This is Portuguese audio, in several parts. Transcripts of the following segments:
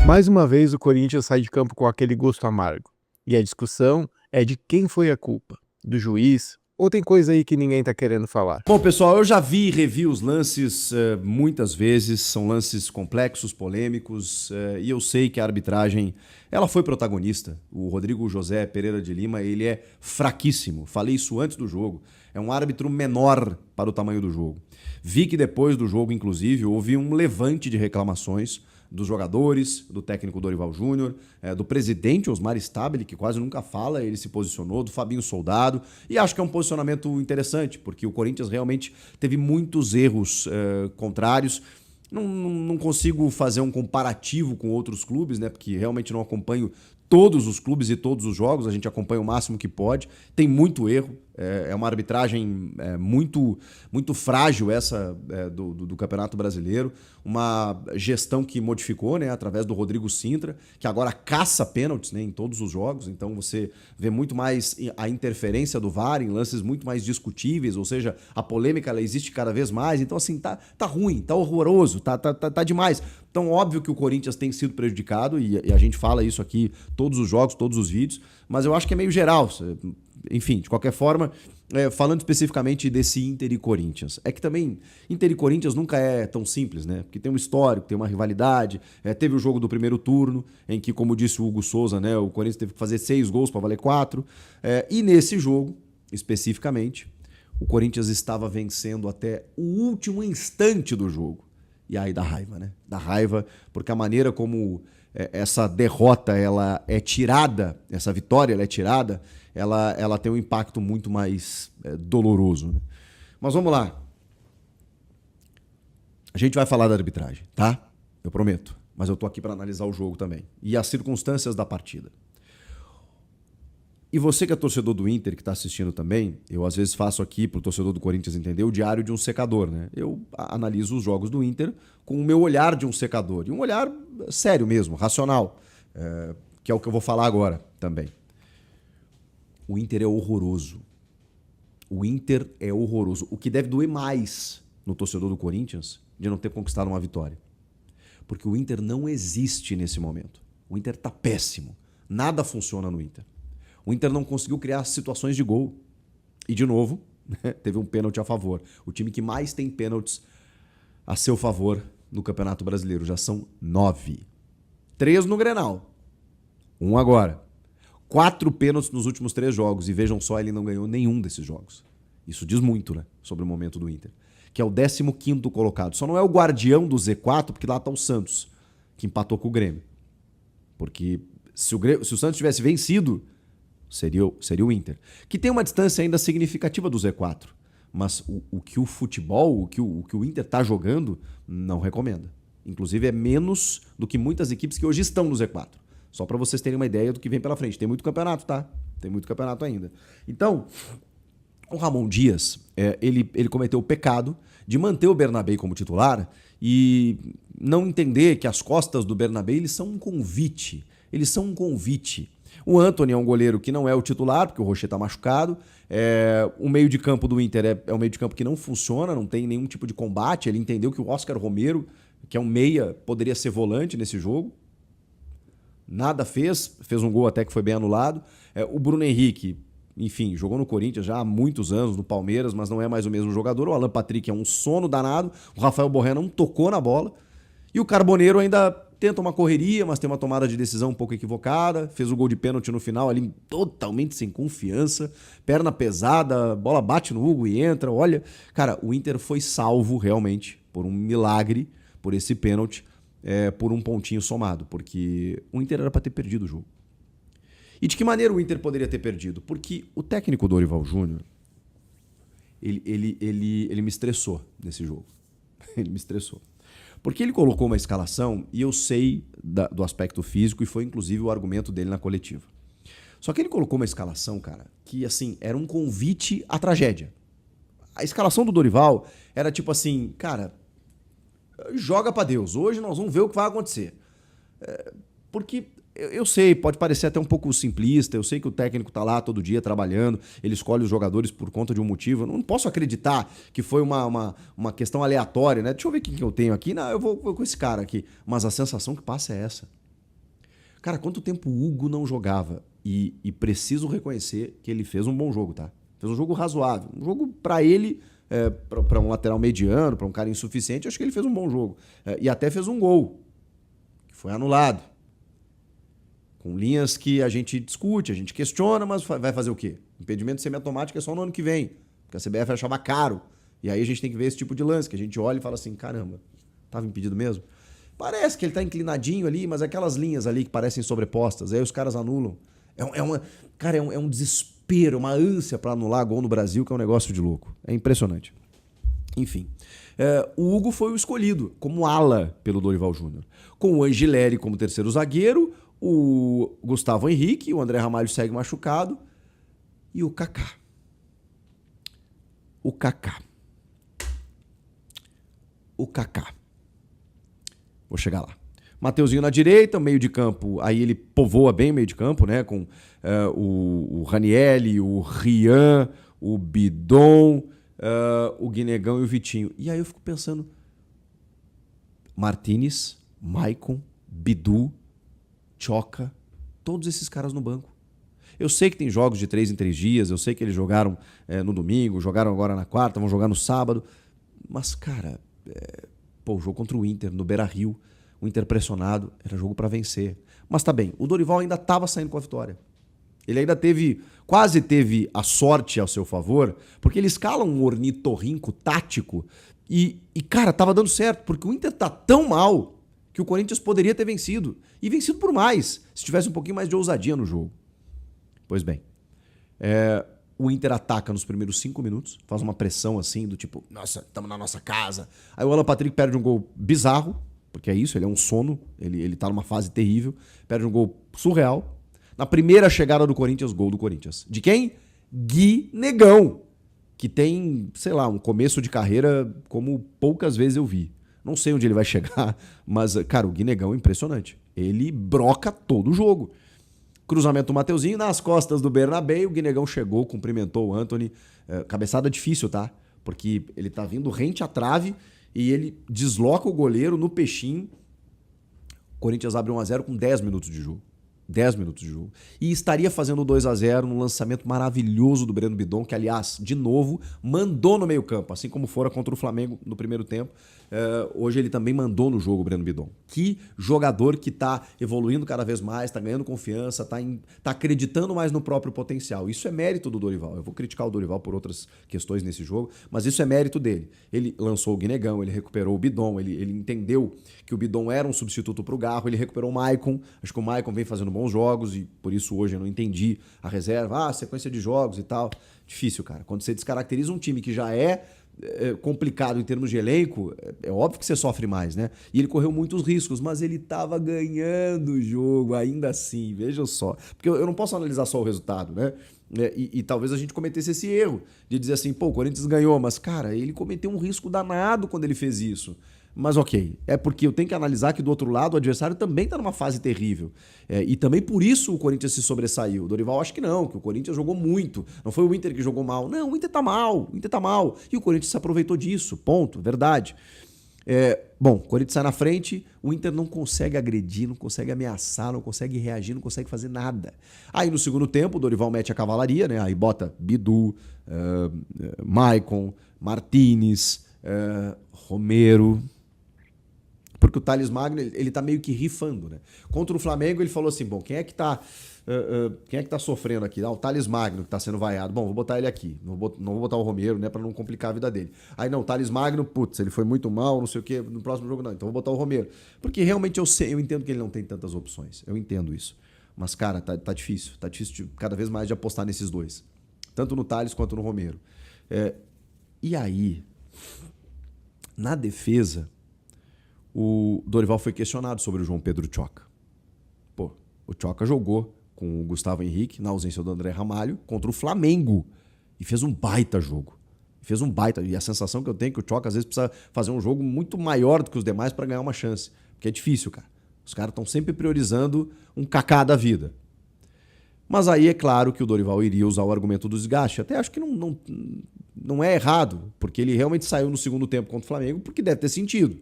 Mais uma vez o Corinthians sai de campo com aquele gosto amargo. E a discussão é de quem foi a culpa, do juiz, ou tem coisa aí que ninguém tá querendo falar? Bom, pessoal, eu já vi e revi os lances muitas vezes, são lances complexos, polêmicos, e eu sei que a arbitragem, ela foi protagonista. O Rodrigo José Pereira de Lima, ele é fraquíssimo, falei isso antes do jogo, é um árbitro menor para o tamanho do jogo. Vi que depois do jogo, inclusive, houve um levante de reclamações dos jogadores, do técnico Dorival Júnior, do presidente Osmar Stabile, que quase nunca fala, ele se posicionou, do Fabinho Soldado, e acho que é um posicionamento interessante, porque o Corinthians realmente teve muitos erros contrários. Não consigo fazer um comparativo com outros clubes, né? Porque realmente não acompanho todos os clubes e todos os jogos, a gente acompanha o máximo que pode. Tem muito erro, é uma arbitragem muito frágil essa do Campeonato Brasileiro. Uma gestão que modificou, né, através do Rodrigo Sintra, que agora caça pênaltis, né, em todos os jogos. Então você vê muito mais a interferência do VAR em lances muito mais discutíveis, ou seja, a polêmica ela existe cada vez mais. Então assim, tá ruim, tá horroroso, tá demais. Então óbvio que o Corinthians tem sido prejudicado e a gente fala isso aqui todos os jogos, todos os vídeos, mas eu acho que é meio geral. Enfim, de qualquer forma, falando especificamente desse Inter e Corinthians, é que também Inter e Corinthians nunca é tão simples, né? Porque tem um histórico, tem uma rivalidade, teve o jogo do primeiro turno, em que, como disse o Hugo Souza, né, o Corinthians teve que fazer 6 gols para valer 4, e nesse jogo, especificamente, o Corinthians estava vencendo até o último instante do jogo. E aí dá raiva, né? Dá raiva, porque a maneira como essa derrota ela é tirada, essa vitória ela é tirada, ela tem um impacto muito mais doloroso. Né? Mas vamos lá. A gente vai falar da arbitragem, tá? Eu prometo. Mas eu tô aqui para analisar o jogo também. E as circunstâncias da partida. E você que é torcedor do Inter, que está assistindo também, eu às vezes faço aqui para o torcedor do Corinthians entender o diário de um secador, né? Eu analiso os jogos do Inter com o meu olhar de um secador. E um olhar sério mesmo, racional, que é o que eu vou falar agora também. O Inter é horroroso. O Inter é horroroso. O que deve doer mais no torcedor do Corinthians de não ter conquistado uma vitória. Porque o Inter não existe nesse momento. O Inter tá péssimo. Nada funciona no Inter. O Inter não conseguiu criar situações de gol. E, de novo, teve um pênalti a favor. O time que mais tem pênaltis a seu favor no Campeonato Brasileiro. Já são 9. 3 no Grenal. 1 agora. 4 pênaltis nos últimos 3 jogos. E vejam só, ele não ganhou nenhum desses jogos. Isso diz muito, né, sobre o momento do Inter. Que é o 15º colocado. Só não é o guardião do Z4, porque lá está o Santos, que empatou com o Grêmio. Porque se o Santos tivesse vencido, seria o Inter. Que tem uma distância ainda significativa do Z4. Mas o que o futebol, o que o Inter está jogando, não recomenda. Inclusive é menos do que muitas equipes que hoje estão no Z4. Só para vocês terem uma ideia do que vem pela frente. Tem muito campeonato, tá? Tem muito campeonato ainda. Então, o Ramon Dias, ele cometeu o pecado de manter o Bernabéi como titular e não entender que as costas do Bernabéi eles são um convite. Eles são um convite. O Antony é um goleiro que não é o titular, porque o Rocher está machucado. O meio de campo do Inter é um meio de campo que não funciona, não tem nenhum tipo de combate. Ele entendeu que o Oscar Romero, que é um meia, poderia ser volante nesse jogo. Nada fez um gol até que foi bem anulado. O Bruno Henrique, enfim, jogou no Corinthians já há muitos anos, no Palmeiras, mas não é mais o mesmo jogador. O Alan Patrick é um sono danado. O Rafael Borré não tocou na bola. E o Carboneiro ainda tenta uma correria, mas tem uma tomada de decisão um pouco equivocada. Fez o gol de pênalti no final ali totalmente sem confiança. Perna pesada, bola bate no Hugo e entra. Olha, cara, o Inter foi salvo realmente por um milagre, por esse pênalti, por um pontinho somado. Porque o Inter era para ter perdido o jogo. E de que maneira o Inter poderia ter perdido? Porque o técnico Dorival Júnior, ele me estressou nesse jogo. Ele me estressou. Porque ele colocou uma escalação, e eu sei do aspecto físico, e foi inclusive o argumento dele na coletiva. Só que ele colocou uma escalação, cara, que assim, era um convite à tragédia. A escalação do Dorival era tipo assim, cara, joga pra Deus, hoje nós vamos ver o que vai acontecer. Porque eu sei, pode parecer até um pouco simplista, eu sei que o técnico tá lá todo dia trabalhando, ele escolhe os jogadores por conta de um motivo, eu não posso acreditar que foi uma questão aleatória, né? Deixa eu ver quem que eu tenho aqui, não, eu vou com esse cara aqui, mas a sensação que passa é essa. Cara, quanto tempo o Hugo não jogava? E preciso reconhecer que ele fez um bom jogo, tá? Fez um jogo razoável. Um jogo pra ele, pra um lateral mediano, pra um cara insuficiente, acho que ele fez um bom jogo. E até fez um gol, que foi anulado. Com linhas que a gente discute, a gente questiona, mas vai fazer o quê? Impedimento semiautomático é só no ano que vem, porque a CBF achava caro. E aí a gente tem que ver esse tipo de lance, que a gente olha e fala assim, caramba, tava impedido mesmo? Parece que ele tá inclinadinho ali, mas aquelas linhas ali que parecem sobrepostas, aí os caras anulam. Cara, é um desespero, uma ânsia para anular gol no Brasil, que é um negócio de louco. É impressionante. Enfim, o Hugo foi o escolhido como ala pelo Dorival Júnior. Com o Angileri como terceiro zagueiro, o Gustavo Henrique, o André Ramalho segue machucado, e o Kaká. O Kaká. Vou chegar lá. Mateuzinho na direita, meio de campo, aí ele povoa bem o meio de campo, né? Com o Ranieri, o Rian, o Bidon, o Guinegão e o Vitinho. E aí eu fico pensando, Martinez, Maicon, Bidu, Choca, todos esses caras no banco. Eu sei que tem jogos de 3 em 3 dias, eu sei que eles jogaram no domingo, jogaram agora na quarta, vão jogar no sábado, mas, cara, o jogo contra o Inter, no Beira-Rio, o Inter pressionado, era jogo para vencer. Mas tá bem, o Dorival ainda estava saindo com a vitória. Ele ainda quase teve a sorte ao seu favor, porque ele escala um ornitorrinco tático e, cara, tava dando certo, porque o Inter tá tão mal que o Corinthians poderia ter vencido. E vencido por mais, se tivesse um pouquinho mais de ousadia no jogo. Pois bem, o Inter ataca nos primeiros 5 minutos, faz uma pressão assim, do tipo, nossa, estamos na nossa casa. Aí o Alan Patrick perde um gol bizarro, porque é isso, ele é um sono, ele tá numa fase terrível, perde um gol surreal. Na primeira chegada do Corinthians, gol do Corinthians. De quem? Guinegão, que tem, sei lá, um começo de carreira como poucas vezes eu vi. Não sei onde ele vai chegar, mas, cara, o Guinegão é impressionante. Ele broca todo o jogo. Cruzamento do Mateuzinho nas costas do Bernabéu, o Guinegão chegou, cumprimentou o Antony. Cabeçada difícil, tá? Porque ele tá vindo rente à trave e ele desloca o goleiro no peixinho. O Corinthians abre 1-0 com 10 minutos de jogo. 10 minutos de jogo. E estaria fazendo 2-0 num lançamento maravilhoso do Breno Bidon, que, aliás, de novo, mandou no meio-campo, assim como fora contra o Flamengo no primeiro tempo. Hoje ele também mandou no jogo o Breno Bidon. Que jogador que tá evoluindo cada vez mais, tá ganhando confiança, tá acreditando mais no próprio potencial. Isso é mérito do Dorival. Eu vou criticar o Dorival por outras questões nesse jogo, mas isso é mérito dele. Ele lançou o Guinegão, ele recuperou o Bidon, ele entendeu que o Bidon era um substituto pro Garro, ele recuperou o Maicon. Acho que o Maicon vem fazendo bons jogos e por isso hoje eu não entendi a reserva, sequência de jogos e tal. Difícil, cara. Quando você descaracteriza um time que já é complicado em termos de elenco, é óbvio que você sofre mais, né? E ele correu muitos riscos, mas ele tava ganhando o jogo ainda assim, veja só. Porque eu não posso analisar só o resultado, né? E talvez a gente cometesse esse erro de dizer assim, o Corinthians ganhou, mas, cara, ele cometeu um risco danado quando ele fez isso. Mas ok, é porque eu tenho que analisar que do outro lado o adversário também está numa fase terrível. E também por isso o Corinthians se sobressaiu. O Dorival acho que não, que o Corinthians jogou muito. Não foi o Inter que jogou mal. Não, o Inter tá mal, o Inter tá mal. E o Corinthians se aproveitou disso, ponto, verdade. Bom, o Corinthians sai na frente, o Inter não consegue agredir, não consegue ameaçar, não consegue reagir, não consegue fazer nada. Aí no segundo tempo o Dorival mete a cavalaria, né? Aí bota Bidu, Maicon, Martinez, Romero... Porque o Thales Magno, ele tá meio que rifando, né? Contra o Flamengo, ele falou assim, bom, quem é que tá sofrendo aqui? O Thales Magno, que tá sendo vaiado. Bom, vou botar ele aqui. Não vou botar o Romero, né? Pra não complicar a vida dele. Aí, não, o Thales Magno, putz, ele foi muito mal, não sei o quê. No próximo jogo, não. Então vou botar o Romero. Porque realmente eu entendo que ele não tem tantas opções. Eu entendo isso. Mas, cara, tá difícil. Tá difícil cada vez mais de apostar nesses dois. Tanto no Thales quanto no Romero. E aí, na defesa... O Dorival foi questionado sobre o João Pedro Choca. O Choca jogou com o Gustavo Henrique, na ausência do André Ramalho, contra o Flamengo. E fez um baita jogo. E a sensação que eu tenho é que o Choca às vezes precisa fazer um jogo muito maior do que os demais para ganhar uma chance. Porque é difícil, cara. Os caras estão sempre priorizando um Kaká da vida. Mas aí é claro que o Dorival iria usar o argumento do desgaste. Até acho que não é errado, porque ele realmente saiu no segundo tempo contra o Flamengo, porque deve ter sentido.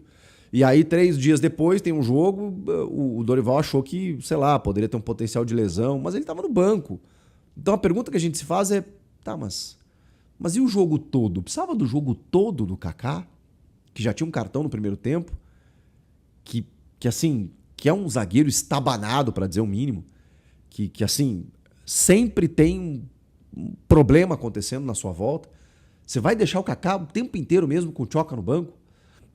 E aí, 3 dias depois, tem um jogo, o Dorival achou que, sei lá, poderia ter um potencial de lesão, mas ele estava no banco. Então a pergunta que a gente se faz é, tá, mas e o jogo todo? Precisava do jogo todo do Kaká, que já tinha um cartão no primeiro tempo, que assim, que é um zagueiro estabanado, para dizer o mínimo, que assim, sempre tem um problema acontecendo na sua volta. Você vai deixar o Kaká o tempo inteiro mesmo com o Tchoca no banco?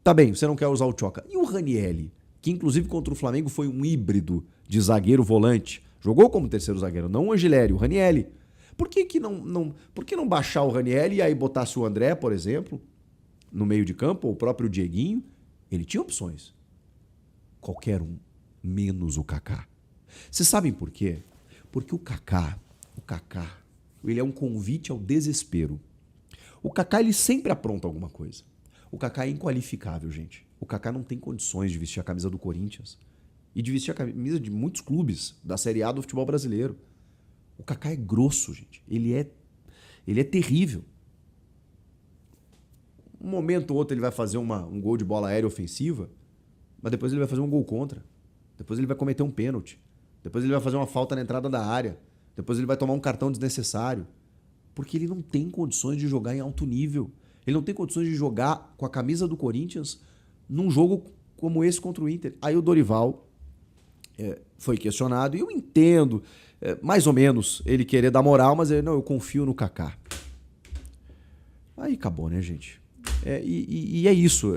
Tá bem, você não quer usar o Tchoca. E o Ranieri, que inclusive contra o Flamengo foi um híbrido de zagueiro volante. Jogou como terceiro zagueiro, não o Angelelli, o Ranieri. Por que não baixar o Ranieri e aí botasse o André, por exemplo, no meio de campo, ou o próprio Dieguinho? Ele tinha opções. Qualquer um, menos o Kaká. Vocês sabem por quê? Porque o Kaká, ele é um convite ao desespero. O Kaká, ele sempre apronta alguma coisa. O Kaká é inqualificável, gente. O Kaká não tem condições de vestir a camisa do Corinthians e de vestir a camisa de muitos clubes da Série A do futebol brasileiro. O Kaká é grosso, gente. Ele é terrível. Um momento ou outro ele vai fazer um gol de bola aérea ofensiva, mas depois ele vai fazer um gol contra. Depois ele vai cometer um pênalti. Depois ele vai fazer uma falta na entrada da área. Depois ele vai tomar um cartão desnecessário. Porque ele não tem condições de jogar em alto nível. Ele não tem condições de jogar com a camisa do Corinthians num jogo como esse contra o Inter. Aí o Dorival foi questionado, e eu entendo, mais ou menos, ele querer dar moral, mas ele, não, eu confio no Kaká. Aí acabou, né, gente? E é isso.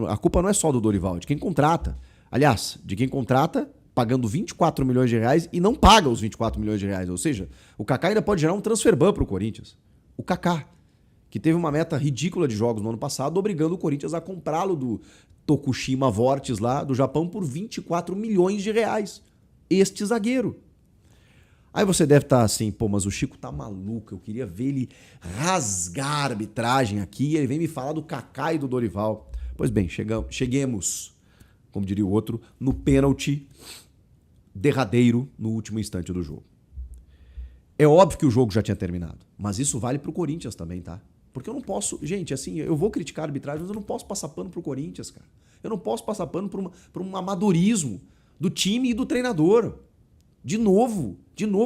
A culpa não é só do Dorival, é de quem contrata. Aliás, de quem contrata pagando 24 milhões de reais e não paga os 24 milhões de reais. Ou seja, o Kaká ainda pode gerar um transfer ban para o Corinthians. O Kaká, que teve uma meta ridícula de jogos no ano passado, obrigando o Corinthians a comprá-lo do Tokushima Vortis lá do Japão por 24 milhões de reais. Este zagueiro. Aí você deve estar assim, pô, mas o Chico tá maluco, eu queria ver ele rasgar a arbitragem aqui e ele vem me falar do Kaká e do Dorival. Pois bem, cheguemos, como diria o outro, no pênalti derradeiro no último instante do jogo. É óbvio que o jogo já tinha terminado, mas isso vale pro Corinthians também, tá? Porque eu não posso... Gente, assim, eu vou criticar a arbitragem, mas eu não posso passar pano pro Corinthians, cara. Eu não posso passar pano por um amadorismo do time e do treinador. De novo,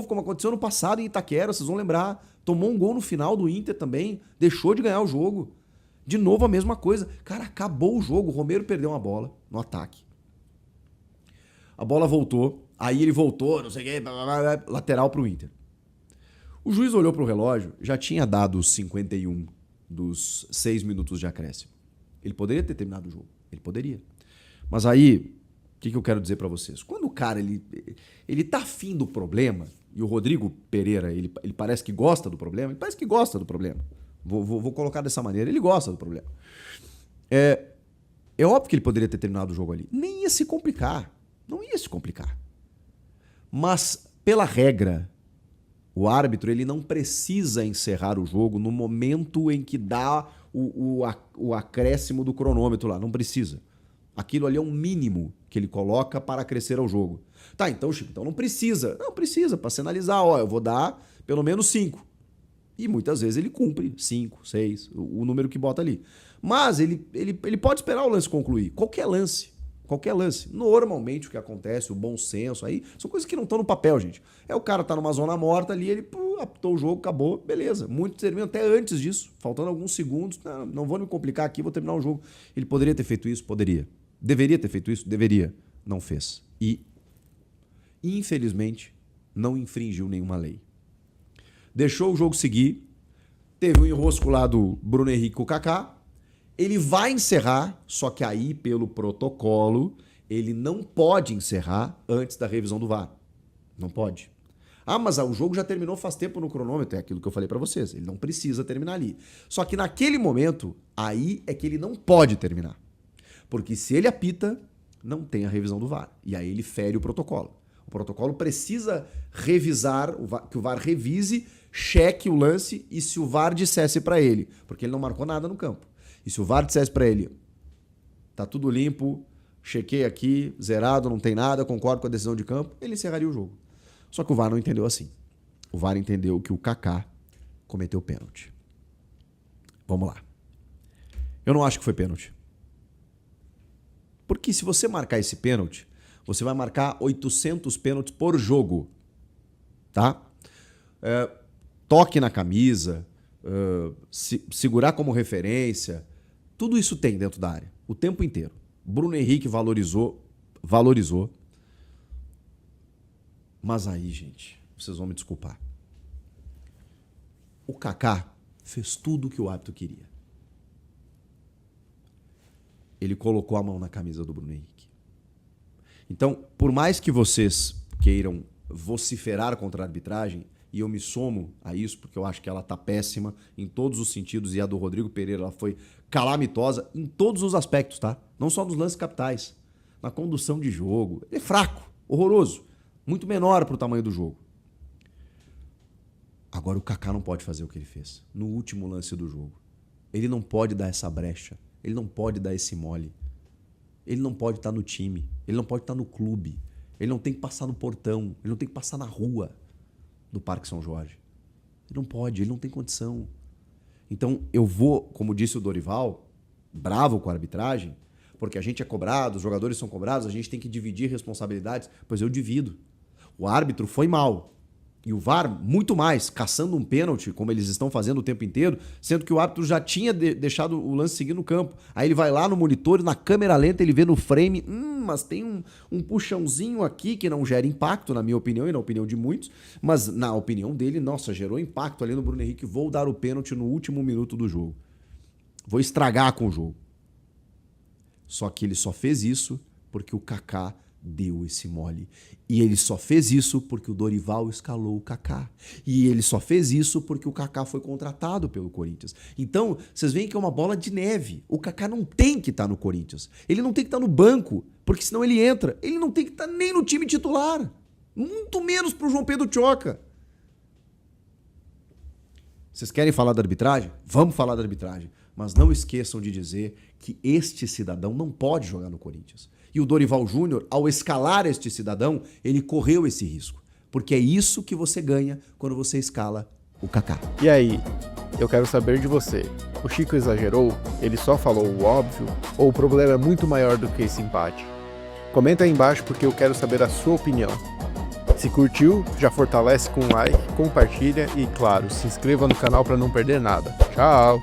como aconteceu no passado em Itaquera, vocês vão lembrar. Tomou um gol no final do Inter também, deixou de ganhar o jogo. De novo a mesma coisa. Cara, acabou o jogo, o Romero perdeu uma bola no ataque. A bola voltou, aí ele voltou, não sei o que, lateral pro Inter. O juiz olhou pro relógio, já tinha dado os 51 dos 6 minutos de acréscimo. Ele poderia ter terminado o jogo, ele poderia. Mas aí, o que eu quero dizer pra vocês? Quando o cara, ele tá afim do problema, e o Rodrigo Pereira, ele parece que gosta do problema, ele parece que gosta do problema. Vou colocar dessa maneira, ele gosta do problema. É óbvio que ele poderia ter terminado o jogo ali. Nem ia se complicar. Não ia se complicar. Mas, pela regra, o árbitro ele não precisa encerrar o jogo no momento em que dá o acréscimo do cronômetro lá. Não precisa. Aquilo ali é um mínimo que ele coloca para acrescer ao jogo. Tá, então, Chico, então não precisa. Não precisa, para sinalizar, ó, eu vou dar pelo menos 5. E muitas vezes ele cumpre 5, 6, o número que bota ali. Mas ele pode esperar o lance concluir. Qualquer lance. Normalmente o que acontece, o bom senso aí, são coisas que não estão no papel, gente. O cara tá numa zona morta ali, ele apitou o jogo, acabou, beleza. Muitos terminam até antes disso, faltando alguns segundos. Não vou me complicar aqui, vou terminar o jogo. Ele poderia ter feito isso? Poderia. Deveria ter feito isso? Deveria. Não fez. E, infelizmente, não infringiu nenhuma lei. Deixou o jogo seguir, teve um enrosco lá do Bruno Henrique com o Kaká. Ele vai encerrar, só que aí, pelo protocolo, ele não pode encerrar antes da revisão do VAR. Não pode. Ah, mas o jogo já terminou faz tempo no cronômetro, é aquilo que eu falei pra vocês. Ele não precisa terminar ali. Só que naquele momento, aí é que ele não pode terminar. Porque se ele apita, não tem a revisão do VAR. E aí ele fere o protocolo. O protocolo precisa revisar, que o VAR revise, cheque o lance e se o VAR dissesse pra ele, porque ele não marcou nada no campo. E se o VAR dissesse pra ele, tá tudo limpo, chequei aqui, zerado, não tem nada, concordo com a decisão de campo, ele encerraria o jogo. Só que o VAR não entendeu assim. O VAR entendeu que o Kaká cometeu pênalti. Vamos lá. Eu não acho que foi pênalti. Porque se você marcar esse pênalti, você vai marcar 800 pênaltis por jogo. Tá? Toque na camisa, segurar como referência, tudo isso tem dentro da área, o tempo inteiro. Bruno Henrique valorizou. Mas aí, gente, vocês vão me desculpar. O Kaká fez tudo o que o árbitro queria. Ele colocou a mão na camisa do Bruno Henrique. Então, por mais que vocês queiram vociferar contra a arbitragem, e eu me somo a isso porque eu acho que ela tá péssima em todos os sentidos, e a do Rodrigo Pereira ela foi calamitosa em todos os aspectos, tá? Não só nos lances capitais, na condução de jogo. Ele é fraco, horroroso, muito menor para o tamanho do jogo. Agora o Kaká não pode fazer o que ele fez no último lance do jogo. Ele não pode dar essa brecha, ele não pode dar esse mole. Ele não pode estar no time, ele não pode estar no clube, ele não tem que passar no portão, ele não tem que passar na rua do Parque São Jorge. Ele não pode, ele não tem condição. Então eu vou, como disse o Dorival, bravo com a arbitragem, porque a gente é cobrado, os jogadores são cobrados, a gente tem que dividir responsabilidades. Pois eu divido. O árbitro foi mal. E o VAR, muito mais, caçando um pênalti, como eles estão fazendo o tempo inteiro, sendo que o árbitro já tinha deixado o lance seguir no campo. Aí ele vai lá no monitor, na câmera lenta, ele vê no frame, mas tem um puxãozinho aqui que não gera impacto, na minha opinião e na opinião de muitos, mas na opinião dele, nossa, gerou impacto ali no Bruno Henrique, vou dar o pênalti no último minuto do jogo. Vou estragar com o jogo. Só que ele só fez isso porque o Kaká deu esse mole. E ele só fez isso porque o Dorival escalou o Kaká. E ele só fez isso porque o Kaká foi contratado pelo Corinthians. Então, vocês veem que é uma bola de neve. O Kaká não tem que estar no Corinthians. Ele não tem que estar no banco, porque senão ele entra. Ele não tem que estar nem no time titular. Muito menos pro João Pedro Tchoca. Vocês querem falar da arbitragem? Vamos falar da arbitragem. Mas não esqueçam de dizer que este cidadão não pode jogar no Corinthians. E o Dorival Júnior, ao escalar este cidadão, ele correu esse risco. Porque é isso que você ganha quando você escala o Kaká. E aí, eu quero saber de você. O Chico exagerou? Ele só falou o óbvio? Ou o problema é muito maior do que esse empate? Comenta aí embaixo porque eu quero saber a sua opinião. Se curtiu, já fortalece com um like, compartilha e, claro, se inscreva no canal para não perder nada. Tchau!